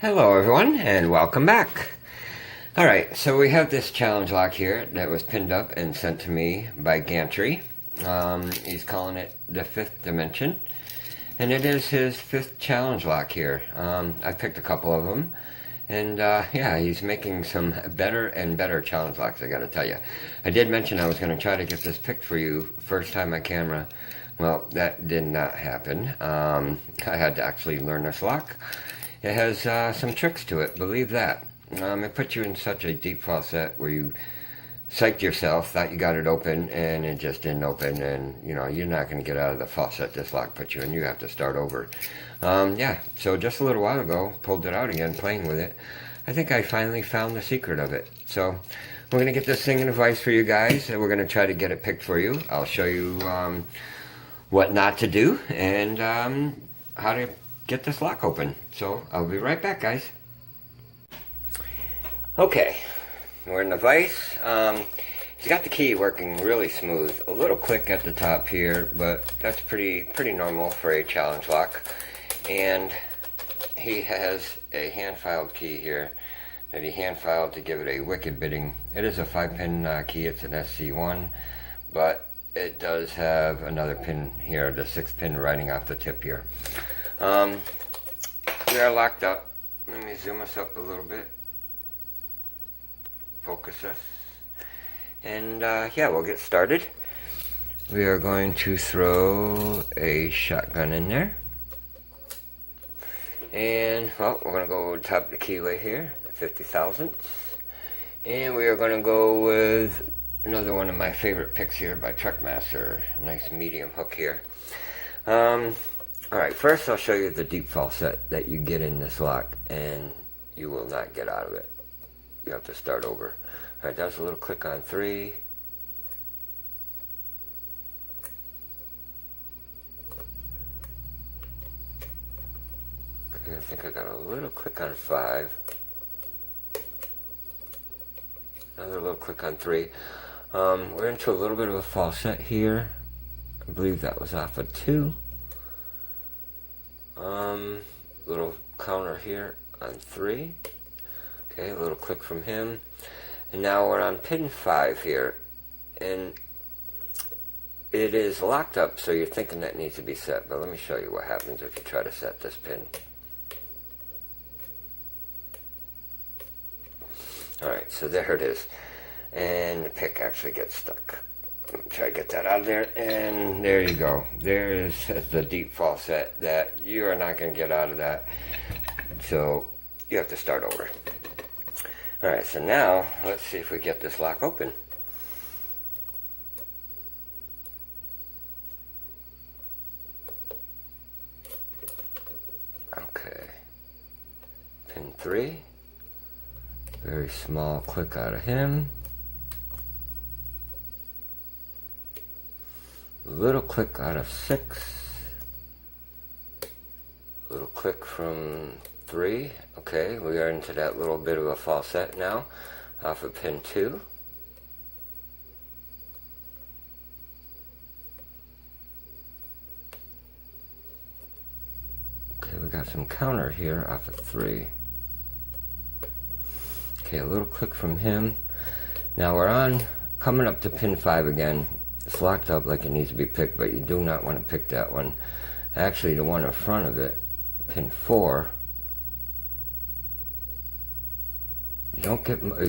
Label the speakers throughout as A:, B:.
A: Hello everyone and welcome back. Alright, so we have this challenge lock here that was pinned up and sent to me by Gantry. He's calling it the fifth dimension, and it is his fifth challenge lock here. I picked a couple of them, and yeah, he's making some better and better challenge locks, I gotta tell you. I did mention I was going to try to get this picked for you first time on camera. Well, that did not happen. I had to actually learn this lock. It has some tricks to it, believe that. It puts you in such a deep faucet where you psyched yourself, thought you got it open, and it just didn't open, and you know, you're not going to get out of the faucet this lock puts you in. You have to start over. Yeah, so just a little while ago, pulled it out again, playing with it. I think I finally found the secret of it. So we're going to get this thing in a vise for you guys, and we're going to try to get it picked for you. I'll show you what not to do, and how to get this lock open. So I'll be right back, guys. Okay, we're in the vise. He's got the key working really smooth. A little click at the top here, but that's pretty normal for a challenge lock. And he has a hand-filed key here that he hand-filed to give it a wicked bidding. It is a 5-pin key. It's an SC1, but it does have another pin here, the 6th pin riding off the tip here. We are locked up. Let me zoom us up a little bit. Focus us. And yeah, we'll get started. We are going to throw a shotgun in there. And, well, we're going to go top the keyway here, 50 thousandths. And we are going to go with another one of my favorite picks here by Truckmaster. A nice medium hook here. Alright, first I'll show you the deep faucet that you get in this lock, and you will not get out of it. You have to start over. Alright, that's a little click on 3. Okay, I think I got a little click on 5. Another little click on 3. We're into a little bit of a faucet here. I believe that was off of 2. Little counter here on 3. Okay, a little click from him. And now we're on pin 5 here. And it is locked up, so you're thinking that needs to be set. But let me show you what happens if you try to set this pin. Alright, so there it is. And the pick actually gets stuck. Let me try to get that out of there, and there you go. There is the deep faucet that you are not going to get out of that. So you have to start over. Alright, so now let's see if we get this lock open. Okay. Pin 3. Very small click out of him. Little click out of 6. Little click from 3. Okay, we are into that little bit of a faucet now, off of pin 2. Okay, we got some counter here off of 3. Okay, a little click from him. Now we're on, coming up to pin 5 again. It's locked up like it needs to be picked, but you do not want to pick that one. Actually, the one in front of it, pin 4, you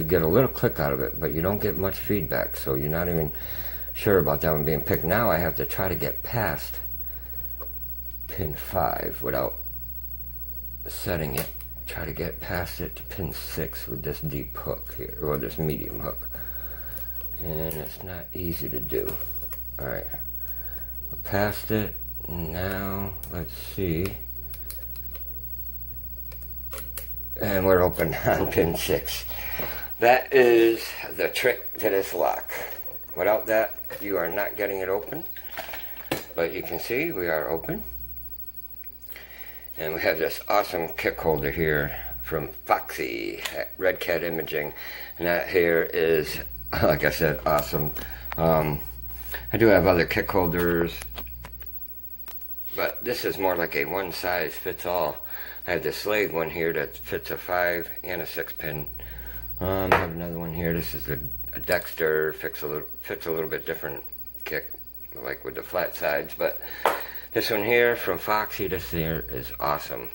A: get a little click out of it, but you don't get much feedback, so you're not even sure about that one being picked. Now I have to try to get past pin 5 without setting it. Try to get past it to pin 6 with this deep hook here, or this medium hook. And it's not easy to do. Alright, we're past it. Now, let's see. And we're open on pin 6. That is the trick to this lock. Without that, you are not getting it open. But you can see we are open. And we have this awesome kick holder here from Foxy at Red Cat Imaging. And that here is, like I said, awesome. I do have other kick holders but this is more like a one size fits all. I have this Slade one here that fits a 5 and a 6 pin. I have another one here. This is a Dexter, fits a little bit different kick, like with the flat sides. But this one here from Foxy, this here is awesome.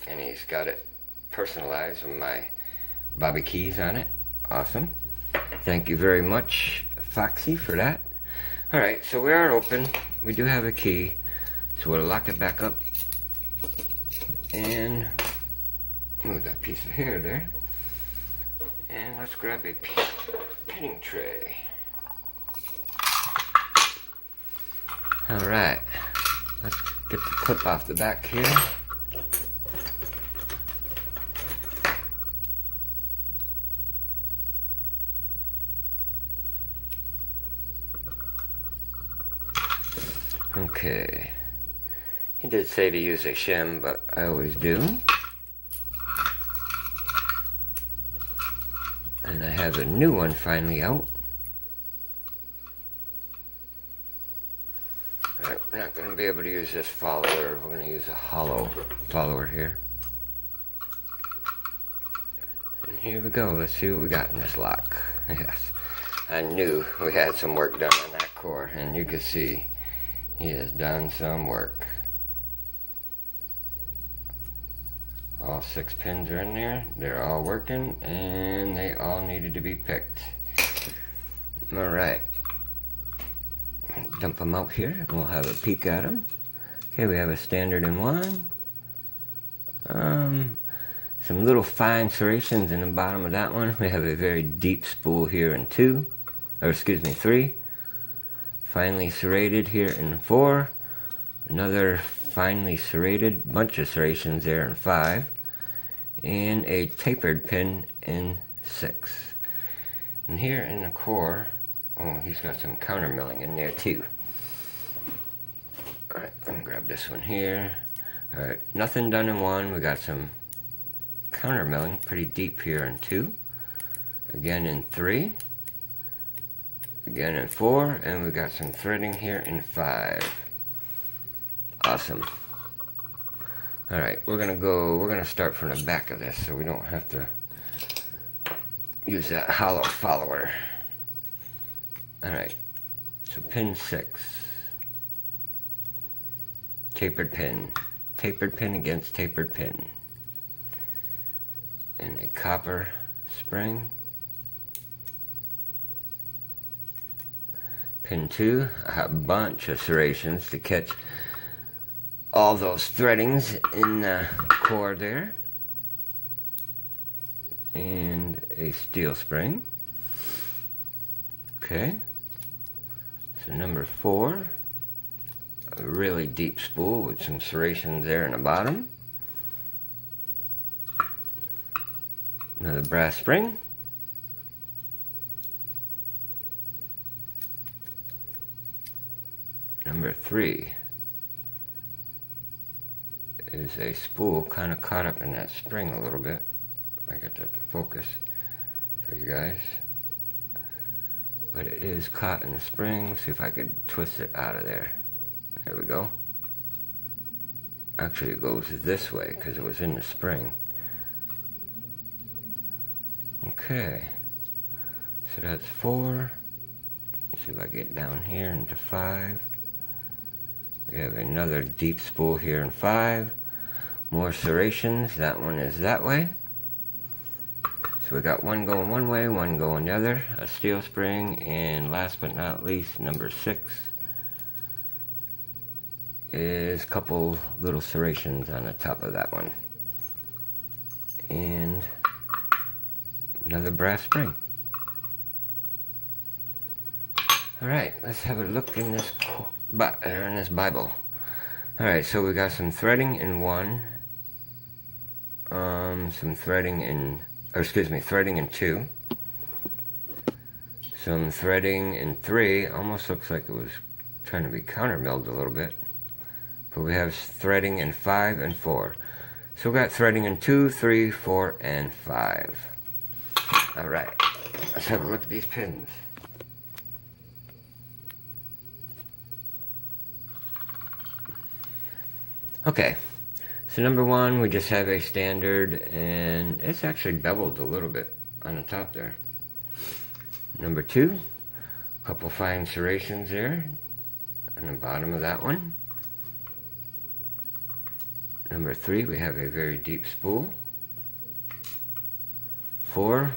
A: And he's got it personalized with my Bobby keys on it. Awesome. Thank you very much, Foxy, for that. Alright, so we are open. We do have a key. So we'll lock it back up. And move that piece of hair there. And let's grab a pinning tray. Alright, let's get the clip off the back here. Okay, he did say to use a shim, but I always do. And I have a new one finally out. Alright, we're not going to be able to use this follower. We're going to use a hollow follower here. And here we go. Let's see what we got in this lock. Yes, I knew we had some work done on that core, and you can see he has done some work. All 6 pins are in there. They're all working, and they all needed to be picked. Alright. Dump them out here, and we'll have a peek at them. Okay, we have a standard in 1. Some little fine serrations in the bottom of that one. We have a very deep spool here in 2. Or excuse me, 3. Finely serrated here in 4. Another finely serrated, bunch of serrations there in 5. And a tapered pin in 6. And here in the core, oh, he's got some counter milling in there too. Alright, let me grab this one here. Alright, nothing done in 1. We got some counter milling pretty deep here in 2. Again in 3. Again in 4. And we got some threading here in 5. Awesome. Alright, we're gonna start from the back of this so we don't have to use that hollow follower. Alright, so pin 6. Tapered pin. Tapered pin against tapered pin. And a copper spring. Pin 2, a bunch of serrations to catch all those threadings in the core there. And a steel spring. Okay. So number 4, a really deep spool with some serrations there in the bottom. Another brass spring. Number 3 is a spool kind of caught up in that spring a little bit. If I get that to focus for you guys. But it is caught in the spring. Let's see if I could twist it out of there. There we go. Actually, it goes this way because it was in the spring. Okay. So that's 4. Let's see if I get down here into 5. We have another deep spool here in 5. More serrations. That one is that way. So we got one going one way, one going the other. A steel spring, and last but not least, number 6 is a couple little serrations on the top of that one. And another brass spring. Alright, let's have a look in this Bible. Alright, so we got some threading in 1. Some threading in, threading in 2. Some threading in 3. Almost looks like it was trying to be counter milled a little bit. But we have threading in 5 and 4. So we got threading in 2, 3, 4, and 5. Alright, let's have a look at these pins. Okay, so number one, we just have a standard, and it's actually beveled a little bit on the top there. Number two, a couple fine serrations there on the bottom of that one. Number three, we have a very deep spool. Four,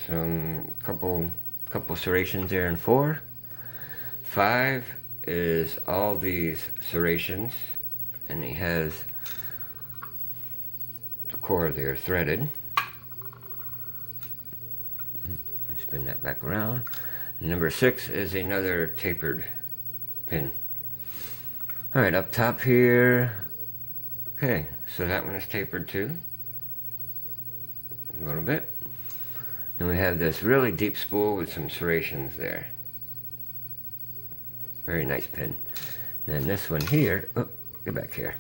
A: some couple serrations there in four. Five is all these serrations, and he has the core there threaded. Spin that back around. Number six is another tapered pin. Alright, up top here. Okay, so that one is tapered too. A little bit. Then we have this really deep spool with some serrations there. Very nice pin. And then this one here, oh, get back here,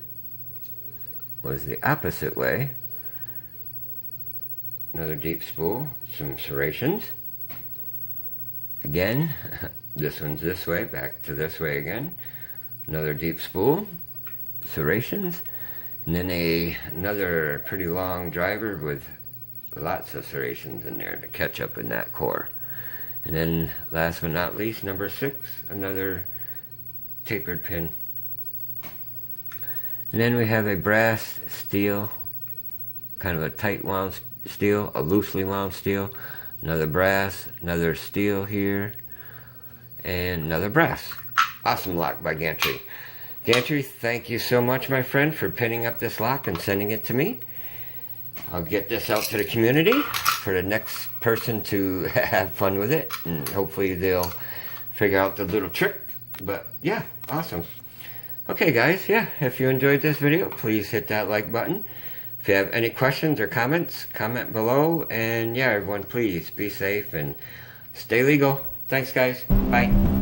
A: was the opposite way. Another deep spool, some serrations. Again, this one's this way, back to this way again. Another deep spool, serrations, and then another pretty long driver with lots of serrations in there to catch up in that core. And then last but not least, number six, another tapered pin. And then we have a brass steel, kind of a tight wound steel, a loosely wound steel, another brass, another steel here, and another brass. Awesome lock by Gantry. Gantry, thank you so much, my friend, for pinning up this lock and sending it to me. I'll get this out to the community for the next person to have fun with it, and hopefully they'll figure out the little trick. But yeah, awesome. Okay guys, yeah, if you enjoyed this video, please hit that like button. If you have any questions or comments, comment below. And yeah, everyone, please be safe and stay legal. Thanks guys. Bye.